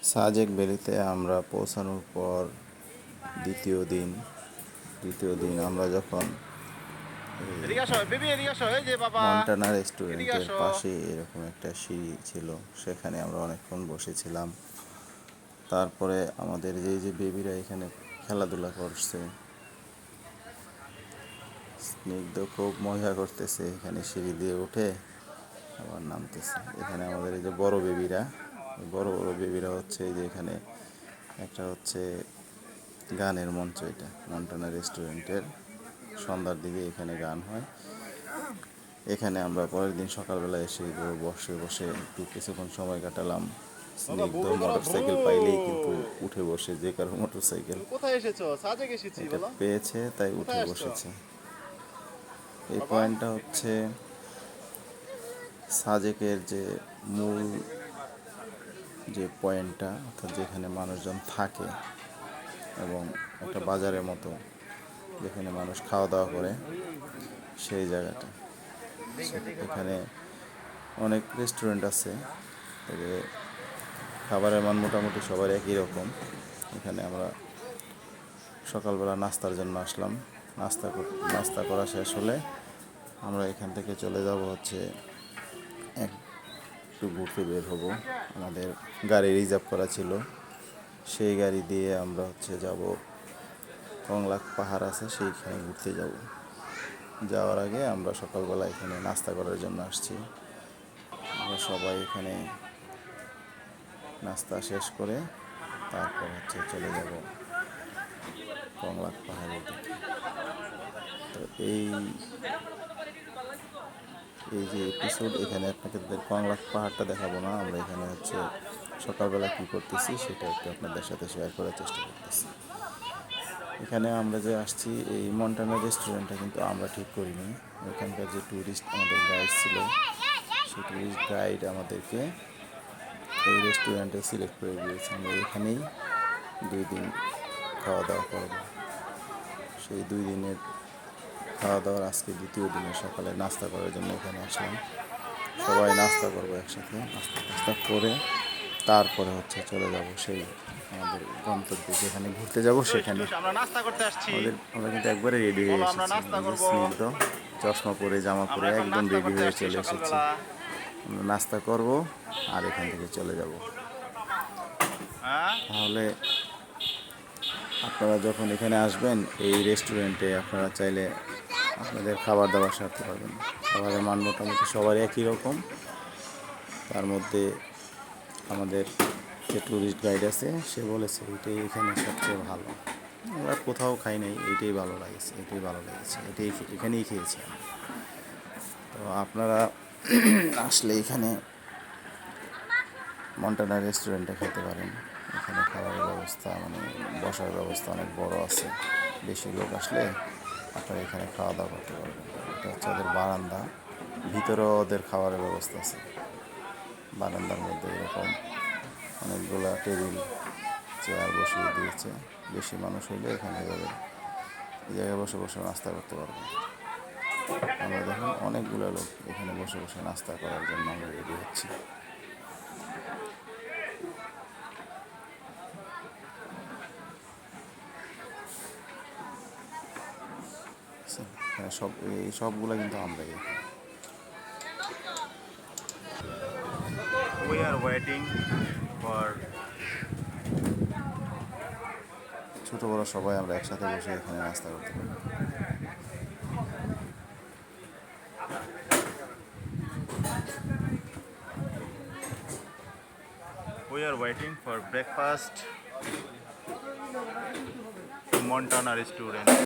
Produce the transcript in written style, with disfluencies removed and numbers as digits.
সাজেক ভ্যালিতে আমরা পৌঁছানোর পর দ্বিতীয় দিন আমরা যখন মন্টানা রেস্টুরেন্টের পাশে এরকম একটা সিঁড়ি ছিল, সেখানে আমরা অনেকক্ষণ বসেছিলাম। তারপরে আমাদের যে বেবিরা এখানে খেলাধুলা করছে, স্নিগ্ধ খুব মজা করতেছে, এখানে সিঁড়ি দিয়ে উঠে আবার নামতেছে। এখানে আমাদের এই যে বড় বেবিরা হচ্ছে এই যে এখানে একটা হচ্ছে গানের মঞ্চ, এটা মন্টানা রেস্টুরেন্টের সন্ধ্যার দিকে এখানে গান হয়। এখানে আমরা পরের দিন সকালবেলা এসে বসে একটু কিছুক্ষণ সময় কাটালাম। স্নিগ্ধ মোটরসাইকেল পাইলেই কিন্তু উঠে বসে, যে কারো মোটরসাইকেল পেয়েছে তাই উঠে বসেছে। এই পয়েন্টটা হচ্ছে সাজেকের যে মূল যে পয়েন্টটা, অর্থাৎ যেখানে মানুষজন থাকে এবং একটা বাজারের মতো যেখানে মানুষ খাওয়া দাওয়া করে, সেই জায়গাটা। এখানে অনেক রেস্টুরেন্ট আছে, তবে খাবারের মান মোটামুটি সবার একই রকম। এখানে আমরা সকালবেলা নাস্তার জন্য আসলাম। নাস্তা করা শেষ হলে আমরা এখান থেকে চলে যাব হচ্ছে একটু ঘুরতে বের হব। আমাদের গাড়ি রিজার্ভ করা ছিল, সেই গাড়ি দিয়ে আমরা হচ্ছে যাব কংলাক পাহাড় আছে, সেইখানে ঘুরতে যাব। যাওয়ার আগে আমরা সকালবেলা এখানে নাস্তা করার জন্য আসছি। আমরা সবাই এখানে নাস্তা শেষ করে তারপর হচ্ছে চলে যাব কংলাক পাহাড়ের দিকে। তো এই যে এপিসোড, এখানে আপনাদের কংলাক পাহাড়টা দেখাবো না, আমরা এখানে হচ্ছে সকালবেলা কী করতেছি সেটা একটু আপনাদের সাথে শেয়ার করার চেষ্টা করতেছি। এখানে আমরা যে আসছি, এই মন্টানা রেস্টুরেন্টটা কিন্তু আমরা ঠিক করিনি। এখানকার যে ট্যুরিস্ট আমাদের গাইড ছিল, সেই ট্যুরিস্ট গাইড আমাদেরকে এই রেস্টুরেন্টে সিলেক্ট করে দিয়েছে। আমরা এখানেই 2 দিন খাওয়া দাওয়া করব। সেই 2 দিনের খাওয়া দাওয়ার আজকে দ্বিতীয় দিনে সকালে নাস্তা করার জন্য এখানে আসলাম। সবাই নাস্তা করবো একসাথে। নাস্তা করে তারপরে হচ্ছে চলে যাব সেই আমাদের গন্তব্যে, যেখানে ঘুরতে যাব সেখানে। আমরা কিন্তু একবারে রেডি হয়ে এসেছি। স্নিগ্ধ চশমা পরে, জামা পরে একদম রেডি হয়ে চলে এসেছি। আমরা নাস্তা করব আর এখান থেকে চলে যাব। তাহলে আপনারা যখন এখানে আসবেন এই রেস্টুরেন্টে, আপনারা চাইলে আপনাদের খাবার দাবার সারতে পারবেন। খাবারের মান মোটামুটি সবার একই রকম। তার মধ্যে আমাদের যে ট্যুরিস্ট গাইড আছে, সে বলেছে এইটাই এখানে সবচেয়ে ভালো। আমরা কোথাও খাই নাই, এইটাই ভালো লেগেছে, এখানেই খেয়েছি। তো আপনারা আসলে এখানে মন্টানা রেস্টুরেন্টে খেতে পারেন। এখানে খাবারের ব্যবস্থা, মানে বসার ব্যবস্থা অনেক বড় আছে। বেশি লোক আসলে আপনারা এখানে খাওয়া দাওয়া করতে পারবেন। এটা হচ্ছে ওদের বারান্দা, ভিতরেও ওদের খাবারের ব্যবস্থা আছে। বারান্দার মধ্যে এরকম অনেকগুলো টেবিল চেয়ার বসিয়ে দিয়েছে। বেশি মানুষ হইলে এখানে যাবে, এই জায়গায় বসে বসে নাস্তা করতে পারবে। আমরা দেখুন অনেকগুলো লোক এখানে বসে বসে নাস্তা করার জন্য আমরা রেডি হচ্ছি। সবগুলো কিন্তু আমরাই। We are waiting for ছোট বড় সবাই আমরা একসাথে বসে এখানে নাস্তা করতে পারি। We are waiting for breakfast in Montana restaurant.